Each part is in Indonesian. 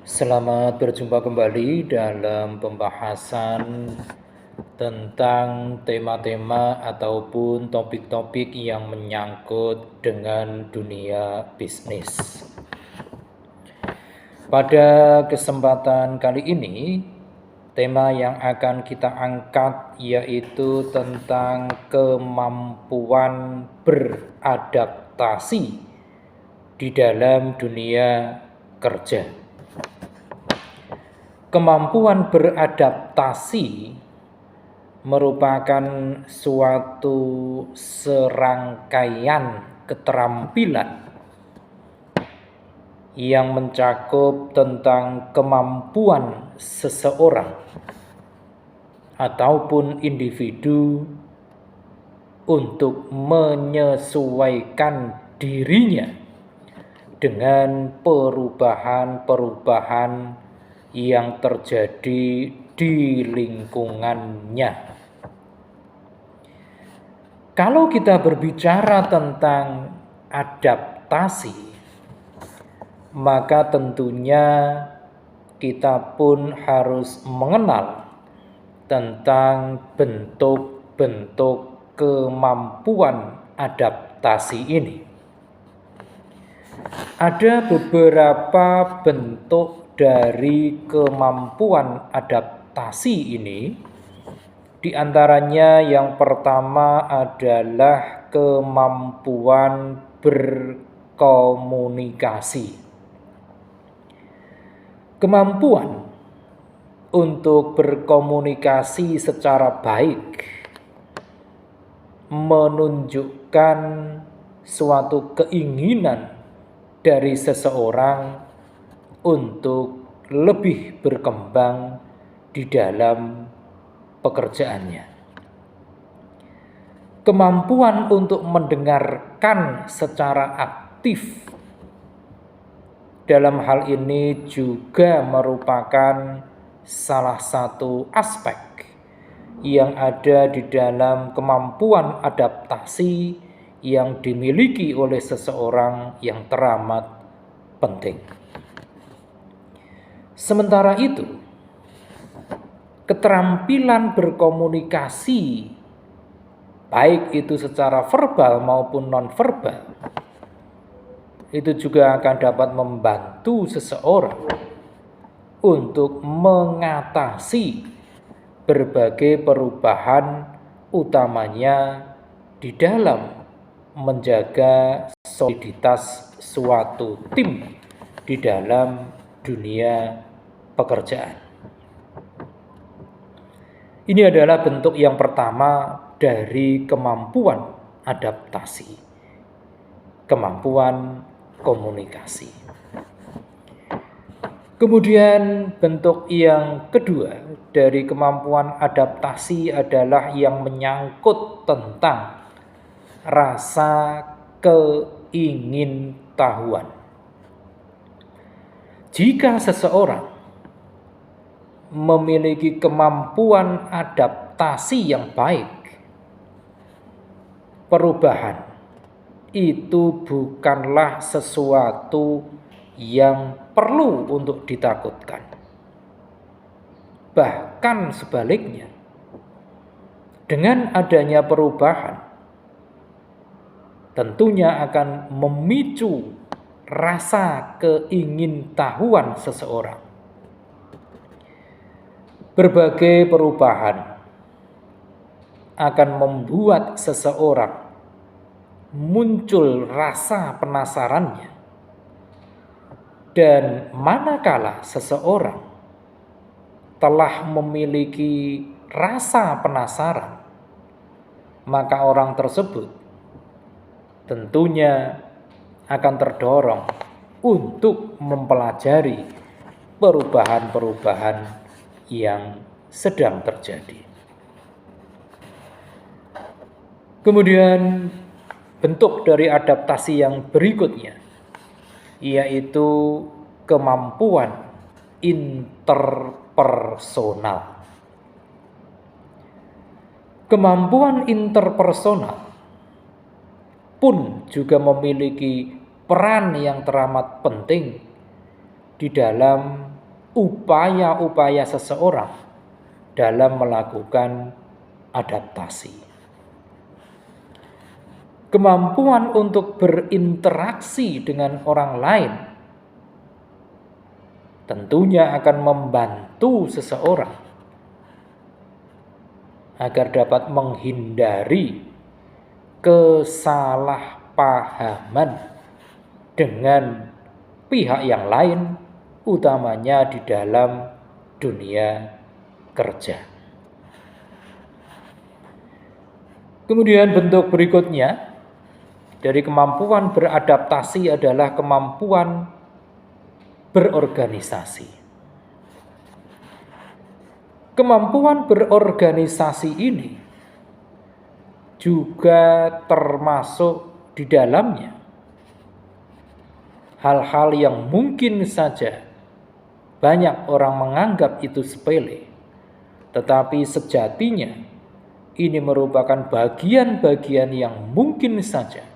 Selamat berjumpa kembali dalam pembahasan tentang tema-tema ataupun topik-topik yang menyangkut dengan dunia bisnis. Pada kesempatan kali ini, tema yang akan kita angkat yaitu tentang kemampuan beradaptasi di dalam dunia kerja. Kemampuan beradaptasi merupakan suatu serangkaian keterampilan yang mencakup tentang kemampuan seseorang ataupun individu untuk menyesuaikan dirinya dengan perubahan-perubahan yang terjadi di lingkungannya. Kalau kita berbicara tentang adaptasi, maka tentunya kita pun harus mengenal tentang bentuk-bentuk kemampuan adaptasi ini. Ada beberapa bentuk dari kemampuan adaptasi ini. Di antaranya yang pertama adalah kemampuan berkomunikasi. Kemampuan untuk berkomunikasi secara baik menunjukkan suatu keinginan dari seseorang untuk lebih berkembang di dalam pekerjaannya. Kemampuan untuk mendengarkan secara aktif dalam hal ini juga merupakan salah satu aspek yang ada di dalam kemampuan adaptasi yang dimiliki oleh seseorang yang teramat penting. Sementara itu, keterampilan berkomunikasi, baik itu secara verbal maupun non-verbal, itu juga akan dapat membantu seseorang untuk mengatasi berbagai perubahan, utamanya di dalam menjaga soliditas suatu tim di dalam dunia pekerjaan. Ini adalah bentuk yang pertama dari kemampuan adaptasi, kemampuan komunikasi. Kemudian bentuk yang kedua dari kemampuan adaptasi adalah yang menyangkut tentang rasa keingintahuan. Jika seseorang memiliki kemampuan adaptasi yang baik, perubahan itu bukanlah sesuatu yang perlu untuk ditakutkan. Bahkan sebaliknya, dengan adanya perubahan, tentunya akan memicu rasa keingintahuan seseorang. Berbagai perubahan akan membuat seseorang muncul rasa penasarannya. Dan manakala seseorang telah memiliki rasa penasaran, maka orang tersebut tentunya akan terdorong untuk mempelajari perubahan-perubahan yang sedang terjadi. Kemudian bentuk dari adaptasi yang berikutnya yaitu kemampuan interpersonal. Kemampuan interpersonal pun juga memiliki peran yang teramat penting di dalam upaya-upaya seseorang dalam melakukan adaptasi. Kemampuan untuk berinteraksi dengan orang lain tentunya akan membantu seseorang agar dapat menghindari kesalahpahaman dengan pihak yang lain, utamanya di dalam dunia kerja. Kemudian bentuk berikutnya dari kemampuan beradaptasi adalah kemampuan berorganisasi. Kemampuan berorganisasi ini juga termasuk di dalamnya hal-hal yang mungkin saja banyak orang menganggap itu sepele, tetapi sejatinya ini merupakan bagian-bagian yang mungkin saja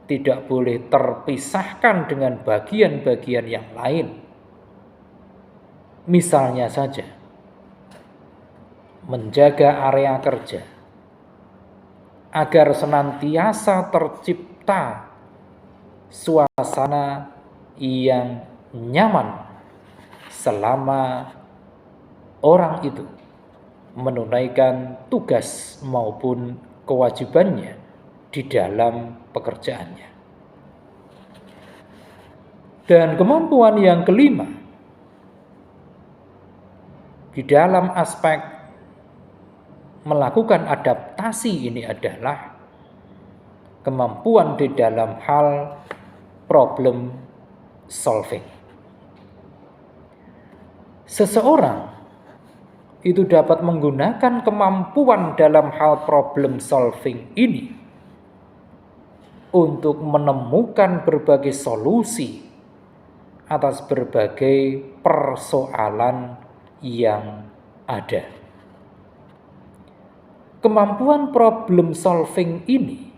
tidak boleh terpisahkan dengan bagian-bagian yang lain. Misalnya saja, menjaga area kerja agar senantiasa tercipta suasana yang nyaman selama orang itu menunaikan tugas maupun kewajibannya di dalam pekerjaannya. Dan kemampuan yang kelima di dalam aspek melakukan adaptasi ini adalah kemampuan di dalam hal problem solving. Seseorang itu dapat menggunakan kemampuan dalam hal problem solving ini untuk menemukan berbagai solusi atas berbagai persoalan yang ada. Kemampuan problem solving ini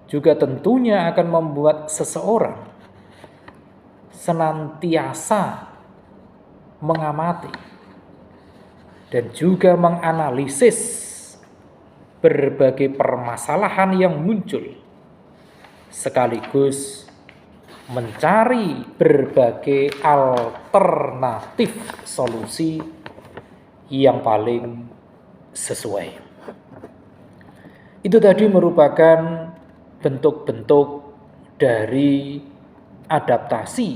juga tentunya akan membuat seseorang senantiasa mengamati dan juga menganalisis berbagai permasalahan yang muncul, sekaligus mencari berbagai alternatif solusi yang paling sesuai. Itu tadi merupakan bentuk-bentuk dari adaptasi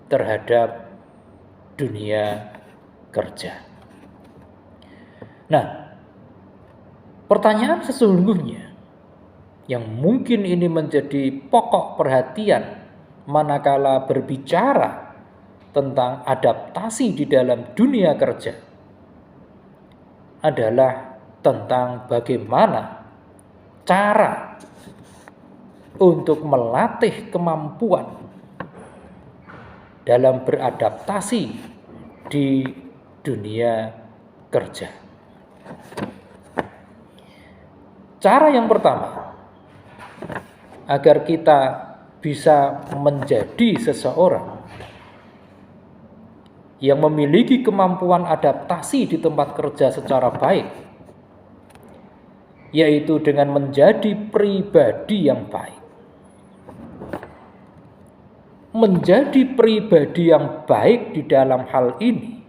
terhadap dunia kerja. Nah, pertanyaan sesungguhnya yang mungkin ini menjadi pokok perhatian manakala berbicara tentang adaptasi di dalam dunia kerja adalah tentang bagaimana cara untuk melatih kemampuan dalam beradaptasi di dunia kerja. Cara yang pertama, agar kita bisa menjadi seseorang yang memiliki kemampuan adaptasi di tempat kerja secara baik, yaitu dengan menjadi pribadi yang baik. Menjadi pribadi yang baik di dalam hal ini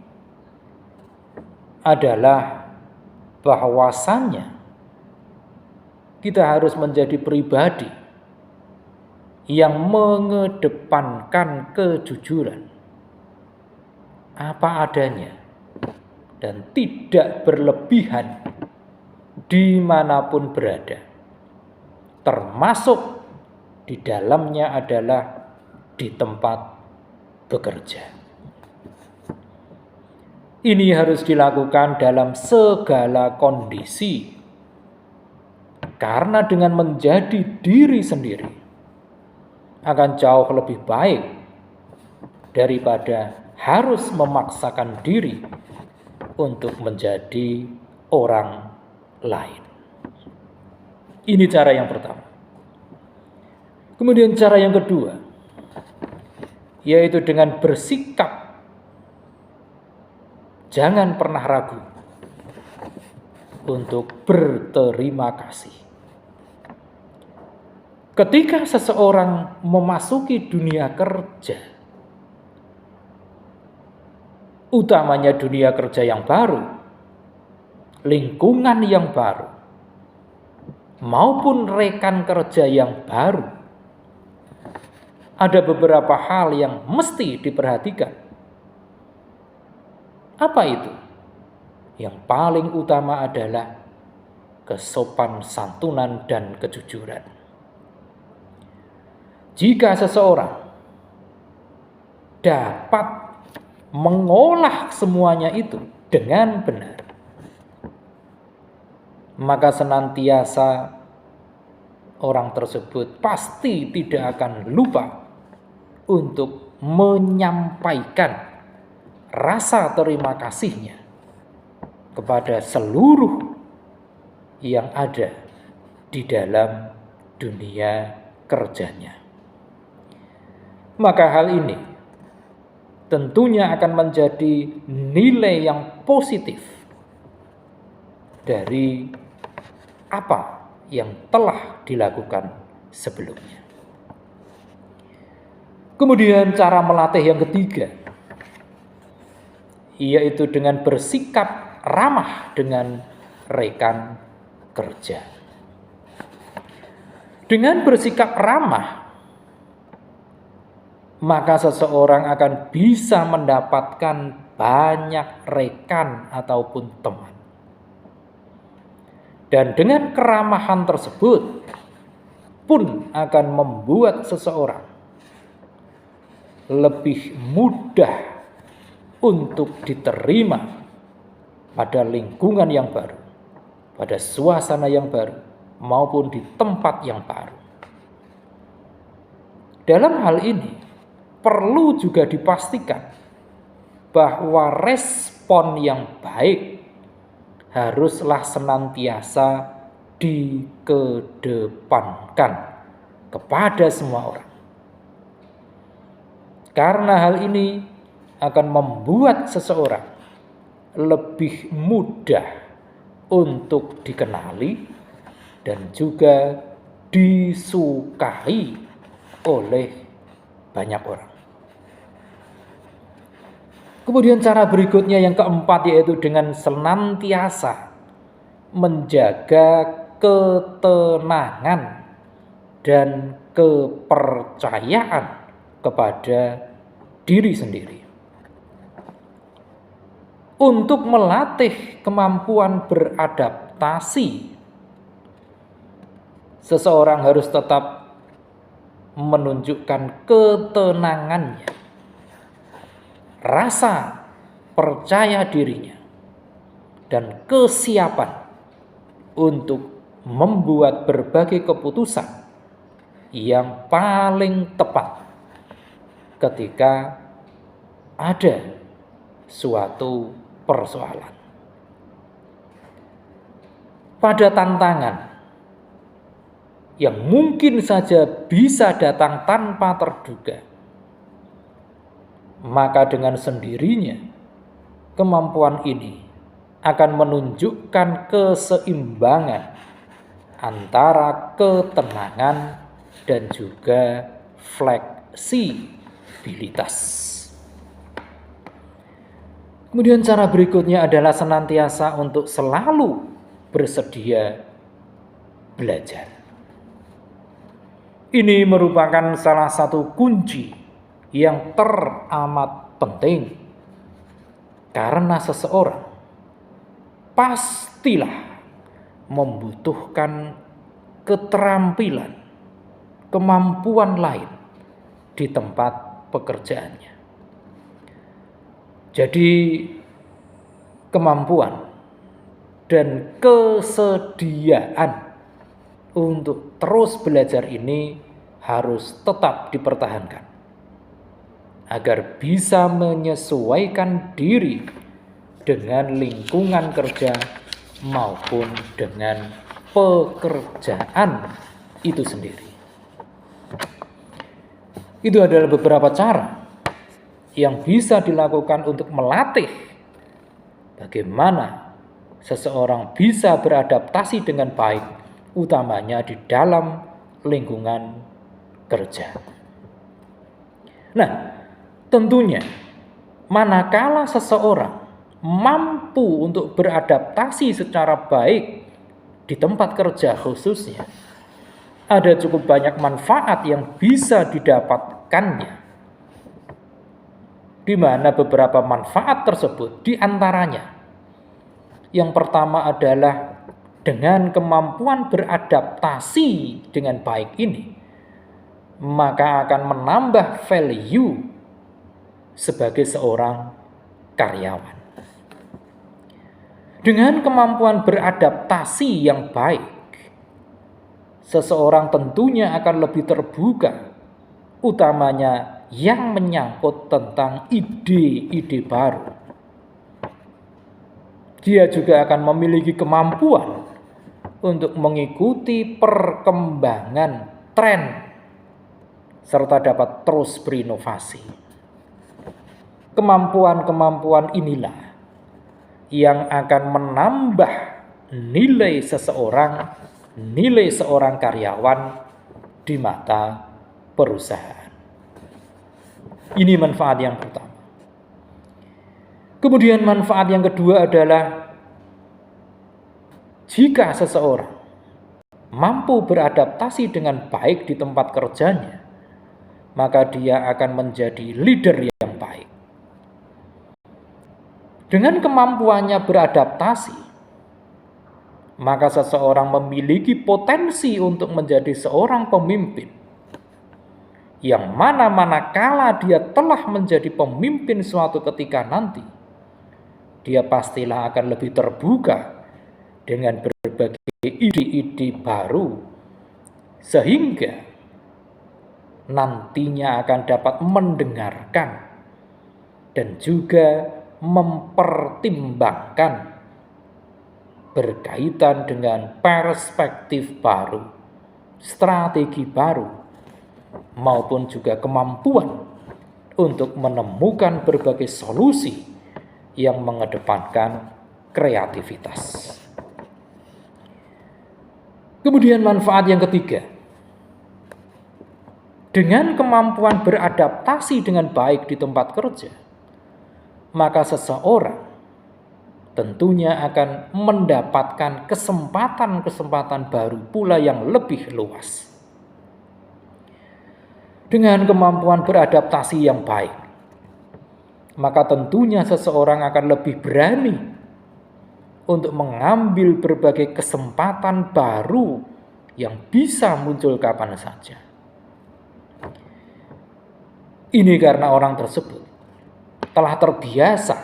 adalah bahwasannya kita harus menjadi pribadi yang mengedepankan kejujuran apa adanya dan tidak berlebihan dimanapun berada, termasuk di dalamnya adalah di tempat bekerja. Ini harus dilakukan dalam segala kondisi, karena dengan menjadi diri sendiri akan jauh lebih baik daripada harus memaksakan diri untuk menjadi orang lain. Ini cara yang pertama. Kemudian cara yang kedua, yaitu dengan bersikap jangan pernah ragu untuk berterima kasih. Ketika seseorang memasuki dunia kerja, utamanya dunia kerja yang baru, lingkungan yang baru, maupun rekan kerja yang baru, ada beberapa hal yang mesti diperhatikan. Apa itu? Yang paling utama adalah kesopan santunan dan kejujuran. Jika seseorang dapat mengolah semuanya itu dengan benar, maka senantiasa orang tersebut pasti tidak akan lupa untuk menyampaikan rasa terima kasihnya kepada seluruh yang ada di dalam dunia kerjanya. Maka hal ini tentunya akan menjadi nilai yang positif dari apa yang telah dilakukan sebelumnya. Kemudian cara melatih yang ketiga, yaitu dengan bersikap ramah dengan rekan kerja. Dengan bersikap ramah, maka seseorang akan bisa mendapatkan banyak rekan ataupun teman. Dan dengan keramahan tersebut pun akan membuat seseorang lebih mudah untuk diterima pada lingkungan yang baru, pada suasana yang baru, maupun di tempat yang baru. Dalam hal ini, perlu juga dipastikan bahwa respon yang baik haruslah senantiasa dikedepankan kepada semua orang. Karena hal ini akan membuat seseorang lebih mudah untuk dikenali dan juga disukai oleh banyak orang. Kemudian cara berikutnya yang keempat, yaitu dengan senantiasa menjaga ketenangan dan kepercayaan kepada diri sendiri. Untuk melatih kemampuan beradaptasi, seseorang harus tetap menunjukkan ketenangannya, rasa percaya dirinya, dan kesiapan untuk membuat berbagai keputusan yang paling tepat ketika ada suatu persoalan. Pada tantangan yang mungkin saja bisa datang tanpa terduga, maka dengan sendirinya kemampuan ini akan menunjukkan keseimbangan antara ketenangan dan juga fleksibilitas. Kemudian cara berikutnya adalah senantiasa untuk selalu bersedia belajar. Ini merupakan salah satu kunci yang teramat penting, karena seseorang pastilah membutuhkan keterampilan, kemampuan lain di tempat pekerjaannya. Jadi kemampuan dan kesediaan untuk terus belajar ini harus tetap dipertahankan agar bisa menyesuaikan diri dengan lingkungan kerja maupun dengan pekerjaan itu sendiri. Itu adalah beberapa cara yang bisa dilakukan untuk melatih bagaimana seseorang bisa beradaptasi dengan baik, utamanya di dalam lingkungan kerja. Nah, tentunya manakala seseorang mampu untuk beradaptasi secara baik di tempat kerja khususnya, ada cukup banyak manfaat yang bisa didapatkannya, di mana beberapa manfaat tersebut diantaranya yang pertama adalah dengan kemampuan beradaptasi dengan baik ini, maka akan menambah value sebagai seorang karyawan. Dengan kemampuan beradaptasi yang baik, seseorang tentunya akan lebih terbuka, utamanya yang menyangkut tentang ide-ide baru. Dia juga akan memiliki kemampuan untuk mengikuti perkembangan tren serta dapat terus berinovasi. Kemampuan-kemampuan inilah yang akan menambah nilai seorang karyawan di mata perusahaan. Ini manfaat yang pertama. Kemudian manfaat yang kedua adalah jika seseorang mampu beradaptasi dengan baik di tempat kerjanya, maka dia akan menjadi leader yang baik. Dengan kemampuannya beradaptasi, maka seseorang memiliki potensi untuk menjadi seorang pemimpin, yang manakala dia telah menjadi pemimpin suatu ketika nanti, dia pastilah akan lebih terbuka dengan berbagai ide-ide baru, sehingga nantinya akan dapat mendengarkan dan juga mempertimbangkan berkaitan dengan perspektif baru, strategi baru, maupun juga kemampuan untuk menemukan berbagai solusi yang mengedepankan kreativitas. Kemudian manfaat yang ketiga, dengan kemampuan beradaptasi dengan baik di tempat kerja, maka seseorang tentunya akan mendapatkan kesempatan-kesempatan baru pula yang lebih luas. Dengan kemampuan beradaptasi yang baik, maka tentunya seseorang akan lebih berani untuk mengambil berbagai kesempatan baru yang bisa muncul kapan saja. Ini karena orang tersebut telah terbiasa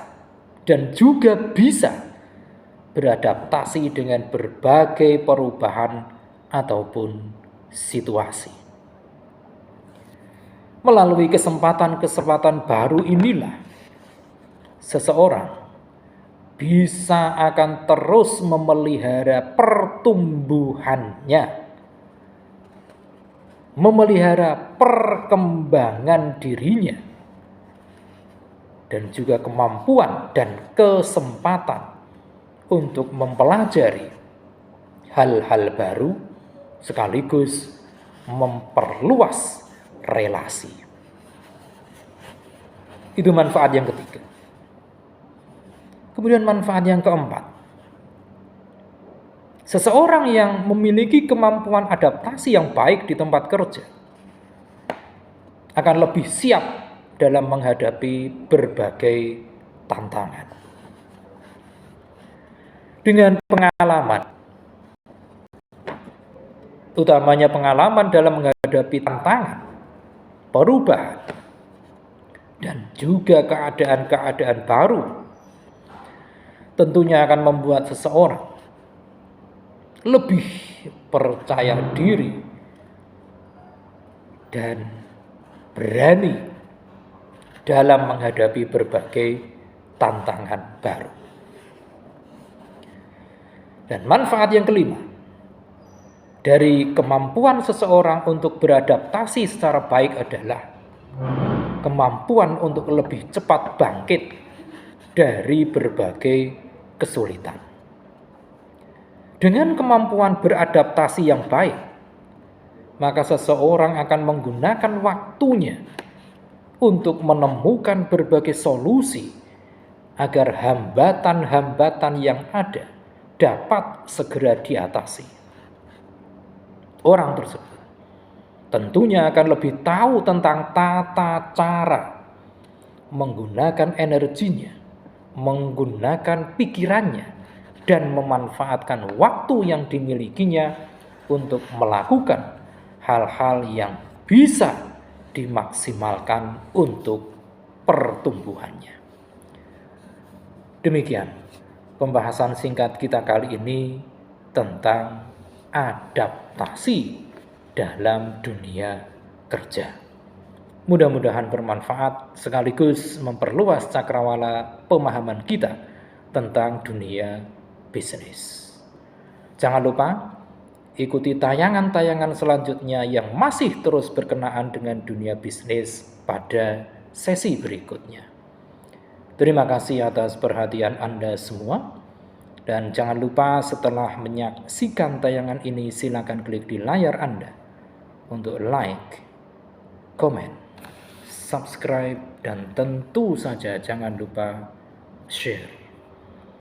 dan juga bisa beradaptasi dengan berbagai perubahan ataupun situasi. Melalui kesempatan-kesempatan baru inilah seseorang bisa akan terus memelihara pertumbuhannya, memelihara perkembangan dirinya, dan juga kemampuan dan kesempatan untuk mempelajari hal-hal baru sekaligus memperluas relasi. Itu manfaat yang ketiga. Kemudian manfaat yang keempat, seseorang yang memiliki kemampuan adaptasi yang baik di tempat kerja akan lebih siap dalam menghadapi berbagai tantangan. Dengan pengalaman, utamanya pengalaman dalam menghadapi tantangan, perubahan, dan juga keadaan-keadaan baru, tentunya akan membuat seseorang lebih percaya diri dan berani dalam menghadapi berbagai tantangan baru. Dan manfaat yang kelima, dari kemampuan seseorang untuk beradaptasi secara baik adalah kemampuan untuk lebih cepat bangkit dari berbagai kesulitan. Dengan kemampuan beradaptasi yang baik, maka seseorang akan menggunakan waktunya untuk menemukan berbagai solusi agar hambatan-hambatan yang ada dapat segera diatasi. Orang tersebut tentunya akan lebih tahu tentang tata cara menggunakan energinya, menggunakan pikirannya, dan memanfaatkan waktu yang dimilikinya untuk melakukan hal-hal yang bisa dimaksimalkan untuk pertumbuhannya. Demikian pembahasan singkat kita kali ini tentang adaptasi dalam dunia kerja. Mudah-mudahan bermanfaat sekaligus memperluas cakrawala pemahaman kita tentang dunia bisnis. Jangan lupa ikuti tayangan-tayangan selanjutnya yang masih terus berkenaan dengan dunia bisnis pada sesi berikutnya. Terima kasih atas perhatian Anda semua. Dan jangan lupa setelah menyaksikan tayangan ini silakan klik di layar Anda untuk like, komen, subscribe, dan tentu saja jangan lupa share.